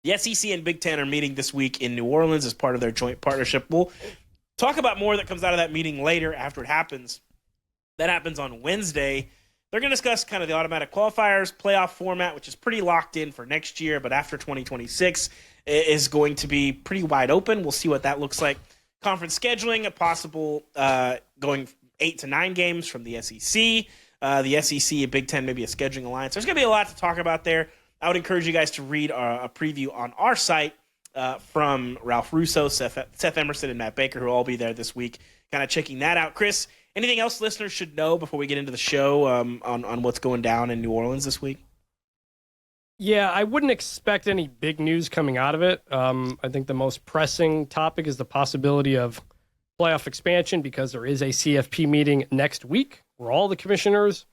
The SEC and Big Ten are meeting this week in New Orleans as part of their joint partnership. We'll talk about more that comes out of that meeting later after it happens. That happens on Wednesday. They're going to discuss kind of the automatic qualifiers, playoff format, which is pretty locked in for next year, but after 2026 is going to be pretty wide open. We'll see what that looks like. Conference scheduling, a possible going 8 to 9 games from the SEC. The SEC and Big Ten, maybe a scheduling alliance. There's going to be a lot to talk about there. I would encourage you guys to read a preview on our site from Ralph Russo, Seth Emerson, and Matt Baker, who will all be there this week, kind of checking that out. Chris, anything else listeners should know before we get into the show on what's going down in New Orleans this week? Yeah, I wouldn't expect any big news coming out of it. I think the most pressing topic is the possibility of playoff expansion because there is a CFP meeting next week where all the commissioners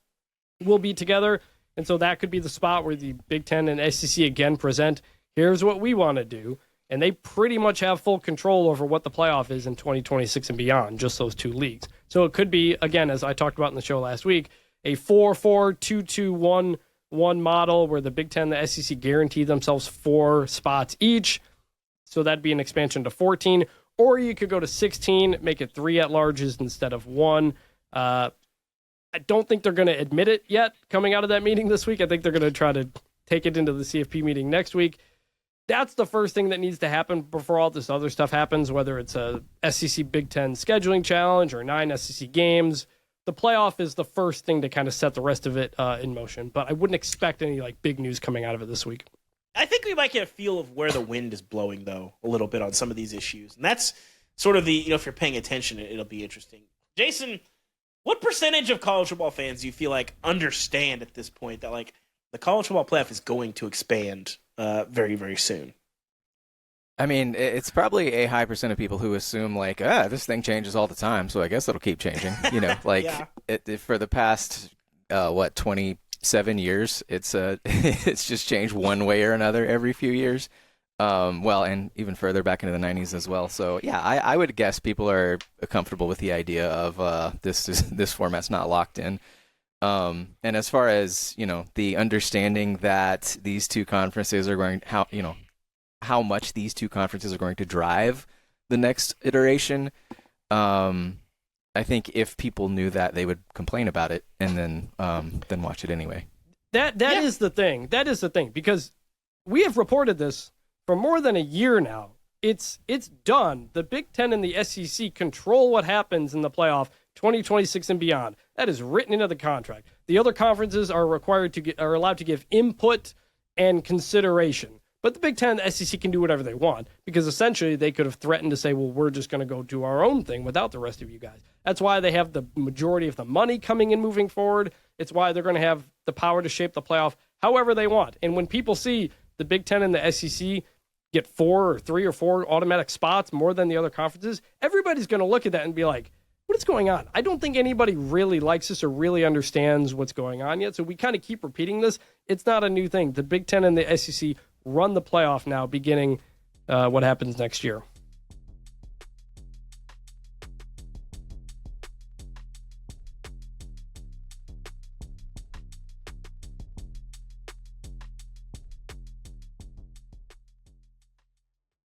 will be together. And so that could be the spot where the Big Ten and SEC again present, here's what we want to do. And they pretty much have full control over what the playoff is in 2026 and beyond, just those two leagues. So it could be, again, as I talked about in the show last week, a 4-4-2-2-1-1 model where the Big Ten and the SEC guarantee themselves 4 spots each. So that'd be an expansion to 14. Or you could go to 16, make it 3 at-larges instead of 1. I don't think they're going to admit it yet coming out of that meeting this week. I think they're going to try to take it into the CFP meeting next week. That's the first thing that needs to happen before all this other stuff happens, whether it's a SEC Big Ten scheduling challenge or 9 SEC games. The playoff is the first thing to kind of set the rest of it in motion, but I wouldn't expect any big news coming out of it this week. I think we might get a feel of where the wind is blowing, though, a little bit on some of these issues. And that's sort of the, if you're paying attention, it'll be interesting. Jason, what percentage of college football fans do you feel like understand at this point that the college football playoff is going to expand very, very soon? I mean, it's probably a high percent of people who assume this thing changes all the time, so I guess it'll keep changing. Yeah. For the past 27 years, it's it's just changed one way or another every few years. And even further back into the 90s as well. So yeah, I would guess people are comfortable with the idea of this format's not locked in. And as far as the understanding that these two conferences are going how much these two conferences are going to drive the next iteration, I think if people knew that, they would complain about it and then watch it anyway. That is the thing. That is the thing, because we have reported this for more than a year now. It's done. The Big Ten and the SEC control what happens in the playoff 2026 and beyond. That is written into the contract. The other conferences are are allowed to give input and consideration. But the Big Ten and the SEC can do whatever they want, because essentially they could have threatened to say, well, we're just going to go do our own thing without the rest of you guys. That's why they have the majority of the money coming in moving forward. It's why they're going to have the power to shape the playoff however they want. And when people see the Big Ten and the SEC get 4 or 3 or 4 automatic spots more than the other conferences, everybody's going to look at that and be like, what is going on? I don't think anybody really likes this or really understands what's going on yet. So we kind of keep repeating this. It's not a new thing. The Big Ten and the SEC run the playoff now, beginning what happens next year.